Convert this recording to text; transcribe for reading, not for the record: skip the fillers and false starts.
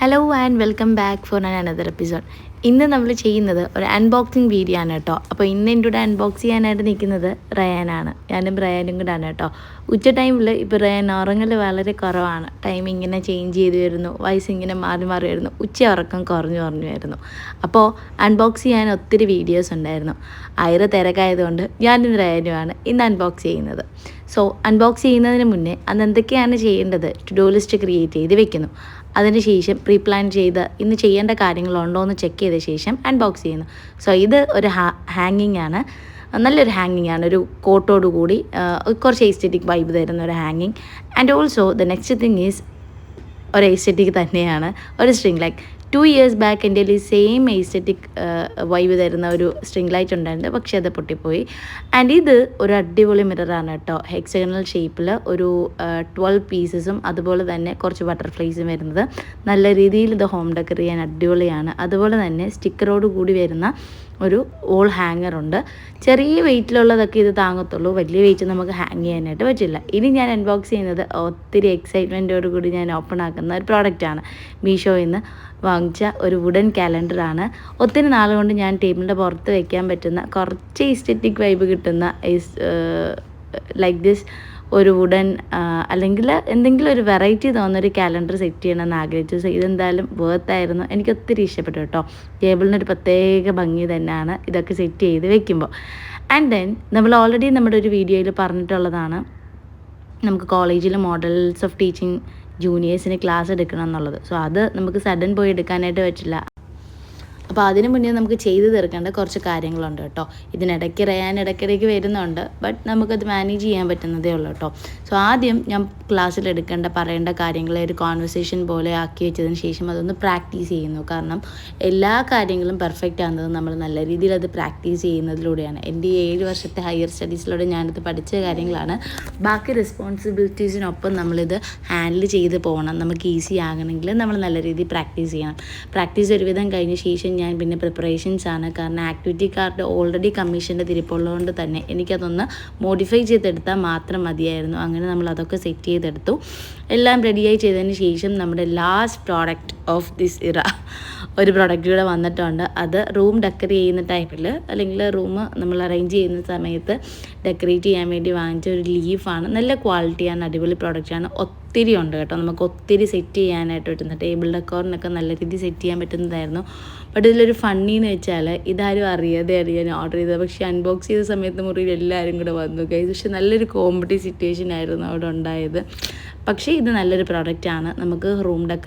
Hello and welcome back for another episode. ഇന്ന് നമ്മൾ ചെയ്യുന്നത് ഒരു അൺബോക്സിങ് വീഡിയോ ആണ് കേട്ടോ. അപ്പോൾ ഇന്ന് എൻ്റെ കൂടെ അൺബോക്സ് ചെയ്യാനായിട്ട് നിൽക്കുന്നത് റയാനാണ്. ഞാനും റയാനും കൂടെ ആണ് കേട്ടോ. ഉച്ച ടൈമിൽ ഇപ്പോൾ റയാൻ ഉറങ്ങൽ വളരെ കുറവാണ്. ടൈം ഇങ്ങനെ ചേഞ്ച് ചെയ്ത് വരുന്നു, വയസ്സ് ഇങ്ങനെ മാറി മാറി വരുന്നു, ഉച്ച ഉറക്കം കുറഞ്ഞു വരുന്നു. അപ്പോൾ അൺബോക്സ് ചെയ്യാൻ ഒത്തിരി വീഡിയോസ് ഉണ്ടായിരുന്നു. തിരക്കായതുകൊണ്ട് ഞാനും റയാനുമാണ് ഇന്ന് അൺബോക്സ് ചെയ്യുന്നത്. സോ അൺബോക്സ് ചെയ്യുന്നതിന് മുന്നേ അന്ന് എന്തൊക്കെയാണ് ചെയ്യേണ്ടത് ടു ഡു ലിസ്റ്റ് ക്രിയേറ്റ് ചെയ്ത് വെക്കുന്നു. അതിനുശേഷം പ്രീ പ്ലാൻ ചെയ്ത് ഇന്ന് ചെയ്യേണ്ട കാര്യങ്ങളുണ്ടോ എന്ന് ചെക്ക് ചെയ്ത ശേഷം അൺബോക്സ് ചെയ്യുന്നു. സോ ഇത് ഒരു ഹാങ്ങിങ് ആണ്, നല്ലൊരു ഹാങ്ങിങ് ആണ്, ഒരു കോട്ടോട് കൂടി കുറച്ച് എസ്തെറ്റിക് വൈബ് തരുന്ന ഒരു ഹാങ്ങിങ്. And also the next thing is ഒരു എസ്തെറ്റിക് തന്നെയാണ്, ഒരു സ്ട്രിങ് ലൈറ്റ്. 2 years ബാക്ക് എൻ്റെ സെയിം എസ്തെറ്റിക് വൈബ് തരുന്ന ഒരു സ്ട്രിങ് ലൈറ്റ് ഉണ്ടായിരുന്നു, പക്ഷേ അത് പൊട്ടിപ്പോയി. ആൻഡ് ഇത് ഒരു അടിപൊളി മിററാണ് കേട്ടോ. ഹെക്സഗണൽ ഷേപ്പിൽ ഒരു 12 പീസസും അതുപോലെ തന്നെ കുറച്ച് ബട്ടർഫ്ലൈസും വരുന്നത്. നല്ല രീതിയിൽ ഇത് ഹോം ഡെക്കർ ചെയ്യാൻ അടിപൊളിയാണ്. അതുപോലെ തന്നെ സ്റ്റിക്കറോട് കൂടി വരുന്ന ഒരു വോൾ ഹാങ്ങറുണ്ട്. ചെറിയ വെയിറ്റിലുള്ളതൊക്കെ ഇത് താങ്ങത്തുള്ളൂ, വലിയ വെയിറ്റ് നമുക്ക് ഹാങ് ചെയ്യാനായിട്ട് പറ്റില്ല. ഇനി ഞാൻ അൺബോക്സ് ചെയ്യുന്നത് ഒത്തിരി എക്സൈറ്റ്മെൻറ്റോട് കൂടി ഞാൻ ഓപ്പൺ ആക്കുന്ന ഒരു പ്രോഡക്റ്റാണ്. മീഷോയിൽ നിന്ന് വാങ്ങിച്ച ഒരു വുഡൻ കാലണ്ടറാണ്. ഒത്തിരി നാളുകൊണ്ട് ഞാൻ ടേബിളിൻ്റെ പുറത്ത് വയ്ക്കാൻ പറ്റുന്ന കുറച്ച് എസ്തെറ്റിക് വൈബ് കിട്ടുന്ന ലൈക്ക് ദിസ് ഒരു വുഡൻ അല്ലെങ്കിൽ എന്തെങ്കിലും ഒരു വെറൈറ്റി തോന്നുന്നൊരു കാലണ്ടർ സെറ്റ് ചെയ്യണമെന്ന് ആഗ്രഹിച്ചു. സോ ഇതെന്തായാലും വേർത്തായിരുന്നു, എനിക്ക് ഒത്തിരി ഇഷ്ടപ്പെട്ടു കേട്ടോ. ടേബിളിനൊരു പ്രത്യേക ഭംഗി തന്നെയാണ് ഇതൊക്കെ സെറ്റ് ചെയ്ത് വെക്കുമ്പോൾ. ആൻഡ് ദെൻ നമ്മൾ ഓൾറെഡി നമ്മുടെ ഒരു വീഡിയോയിൽ പറഞ്ഞിട്ടുള്ളതാണ്, നമുക്ക് കോളേജിൽ മോഡൽസ് ഓഫ് ടീച്ചിങ് ജൂനിയേഴ്സിന് ക്ലാസ് എടുക്കണം എന്നുള്ളത്. സോ അത് നമുക്ക് സഡൻ പോയി എടുക്കാനായിട്ട് പറ്റില്ല. അപ്പോൾ അതിന് മുന്നേ നമുക്ക് ചെയ്ത് തീർക്കേണ്ട കുറച്ച് കാര്യങ്ങളുണ്ട് കേട്ടോ. ഇതിനിടയ്ക്ക് ഇടയ്ക്കിടയ്ക്ക് വരുന്നുണ്ട്, ബട്ട് നമുക്കത് മാനേജ് ചെയ്യാൻ പറ്റുന്നതേ ഉള്ളൂ കേട്ടോ. സോ ആദ്യം ഞാൻ ക്ലാസ്സിൽ പറയേണ്ട കാര്യങ്ങളെ ഒരു കോൺവെർസേഷൻ പോലെ ആക്കി വെച്ചതിന് ശേഷം അതൊന്ന് പ്രാക്ടീസ് ചെയ്യുന്നു. കാരണം എല്ലാ കാര്യങ്ങളും പെർഫെക്റ്റ് ആകുന്നത് നമ്മൾ നല്ല രീതിയിൽ അത് പ്രാക്ടീസ് ചെയ്യുന്നതിലൂടെയാണ്. എൻ്റെ 7 വർഷത്തെ ഹയർ സ്റ്റഡീസിലൂടെ ഞാനിത് പഠിച്ച കാര്യങ്ങളാണ്. ബാക്കി റെസ്പോൺസിബിലിറ്റീസിനൊപ്പം നമ്മളിത് ഹാൻഡിൽ ചെയ്ത് പോകണം. നമുക്ക് ഈസി ആകണമെങ്കിൽ നമ്മൾ നല്ല രീതിയിൽ പ്രാക്ടീസ് ചെയ്യണം. പ്രാക്ടീസ് ഒരുവിധം കഴിഞ്ഞ ശേഷം ഞാൻ പിന്നെ പ്രിപ്പറേഷൻസ് ആണ്. കാരണം ആക്ടിവിറ്റി കാർഡ് ഓൾറെഡി കമ്മീഷൻ്റെ തിരിപ്പുള്ളതുകൊണ്ട് തന്നെ എനിക്കതൊന്ന് മോഡിഫൈ ചെയ്തെടുത്താൽ മാത്രം മതിയായിരുന്നു. അങ്ങനെ നമ്മൾ അതൊക്കെ സെറ്റ് ചെയ്തെടുത്തു. എല്ലാം റെഡിയായി ചെയ്തതിന് ശേഷം നമ്മുടെ ലാസ്റ്റ് പ്രോഡക്റ്റ് ഓഫ് ദിസ് ഇറ ഒരു പ്രോഡക്റ്റ് കൂടെ വന്നിട്ടുണ്ട്. അത് റൂം ഡെക്കറേറ്റ് ചെയ്യുന്ന ടൈമിൽ അല്ലെങ്കിൽ റൂം നമ്മൾ അറേഞ്ച് ചെയ്യുന്ന സമയത്ത് ഡെക്കറേറ്റ് ചെയ്യാൻ വേണ്ടി വാങ്ങിച്ച ഒരു ലീഫാണ്. നല്ല ക്വാളിറ്റിയാണ്, അടിപൊളി പ്രോഡക്റ്റാണ്. ഒത്തിരി ഉണ്ട് കേട്ടോ, നമുക്ക് ഒത്തിരി സെറ്റ് ചെയ്യാനായിട്ട് പറ്റുന്ന ടേബിൾ ഡെക്കോറിനൊക്കെ നല്ല രീതിയിൽ സെറ്റ് ചെയ്യാൻ പറ്റുന്നതായിരുന്നു. ബട്ട് ഇതിലൊരു ഫണ്ണിന്ന് വെച്ചാൽ ഇതാരും അറിയാതെയാണ് ഞാൻ ഓർഡർ ചെയ്തത്. പക്ഷേ അൺബോക്സ് ചെയ്ത സമയത്ത് മുറിയിൽ എല്ലാവരും കൂടെ വന്നു ഗൈസ്. പക്ഷേ നല്ലൊരു കോമഡി സിറ്റുവേഷൻ ആയിരുന്നു അവിടെ ഉണ്ടായത്. പക്ഷേ ഇത് നല്ലൊരു പ്രോഡക്റ്റാണ്. നമുക്ക് റൂം ഡെക്കർ